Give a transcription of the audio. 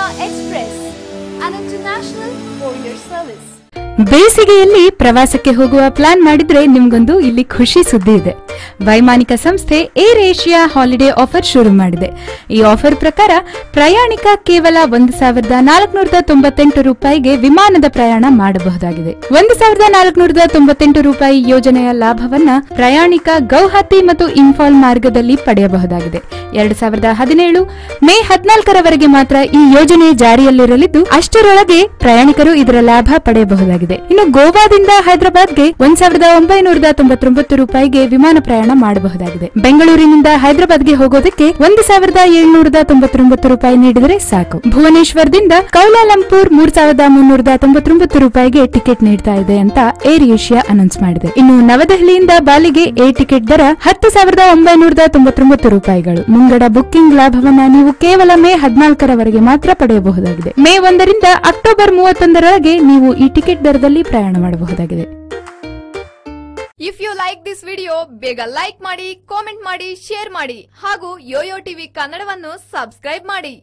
Express, an international courier service. ಬೇಸಿಗೆಯಲ್ಲಿ ಪ್ರವಾಸಕ್ಕೆ ಹೋಗುವ ಪ್ಲಾನ್ ಮಾಡಿದ್ರೆ ನಿಮ್ಗೊಂದು ಇಲ್ಲಿ ಖುಷಿ ಸುದ್ದಿ ಇದೆ. ವೈಮಾನಿಕ ಸಂಸ್ಥೆ ಏರ್ ಏಷ್ಯಾ ಹಾಲಿಡೇ ಆಫರ್ ಶುರು ಮಾಡಿದೆ. ಈ ಆಫರ್ ಪ್ರಕಾರ ಪ್ರಯಾಣಿಕ ಕೇವಲ 1498 ರೂಪಾಯಿಗೆ ವಿಮಾನದ ಪ್ರಯಾಣ ಮಾಡಬಹುದಾಗಿದೆ. 1498 ರೂಪಾಯಿ ಯೋಜನೆಯ ಲಾಭವನ್ನ ಪ್ರಯಾಣಿಕ ಗೌಹಾತಿ ಮತ್ತು ಇಂಫಾಲ್ ಮಾರ್ಗದಲ್ಲಿ ಪಡೆಯಬಹುದಾಗಿದೆ. 2017 ಮೇ 14ರವರೆಗೆ ಮಾತ್ರ ಈ ಯೋಜನೆ ಜಾರಿಯಲ್ಲಿರಲಿದ್ದು ಅಷ್ಟರೊಳಗೆ ಪ್ರಯಾಣಿಕರು ಇದರ ಲಾಭ ಪಡೆಯಬಹುದಾಗಿದೆ. ಇನ್ನು ಗೋವಾದಿಂದ ಹೈದರಾಬಾದ್ಗೆ 1999 ರೂಪಾಯಿಗೆ ವಿಮಾನ ಪ್ರಯಾಣ ಮಾಡಬಹುದಾಗಿದೆ. ಬೆಂಗಳೂರಿನಿಂದ ಹೈದರಾಬಾದ್ಗೆ ಹೋಗೋದಕ್ಕೆ 1799 ರೂಪಾಯಿ ನೀಡಿದರೆ ಸಾಕು. ಭುವನೇಶ್ವರದಿಂದ ಕೌಲಾಲಂಪುರ್ 3399 ರೂಪಾಯಿಗೆ ಟಿಕೆಟ್ ನೀಡ್ತಾ ಇದೆ ಅಂತ ಏರ್ ಏಷ್ಯಾ ಅನೌನ್ಸ್ ಮಾಡಿದೆ. ಇನ್ನು ನವದೆಹಲಿಯಿಂದ ಬಾಲಿಗೆ ಏರ್ ಟಿಕೆಟ್ ದರ 10,999 ರೂಪಾಯಿಗಳು. ಮುಂಗಡ ಬುಕ್ಕಿಂಗ್ ಲಾಭವನ್ನ ನೀವು ಕೇವಲ ಮೇ 14ರವರೆಗೆ ಮಾತ್ರ ಪಡೆಯಬಹುದಾಗಿದೆ. ಮೇ 1ರಿಂದ ಅಕ್ಟೋಬರ್ 31ರವರೆಗೆ ನೀವು ಈ ಟಿಕೆಟ್ ದರದಲ್ಲಿ ಪ್ರಯಾಣ ಮಾಡಬಹುದಾಗಿದೆ. If you like this video, ಬೇಗ ಲೈಕ್ ಮಾಡಿ, ಕಾಮೆಂಟ್ ಮಾಡಿ, ಶೇರ್ ಮಾಡಿ ಹಾಗೂ ಯೋಯೋ ಟಿವಿ ಕನ್ನಡವನ್ನು ಸಬ್ಸ್ಕ್ರೈಬ್ ಮಾಡಿ.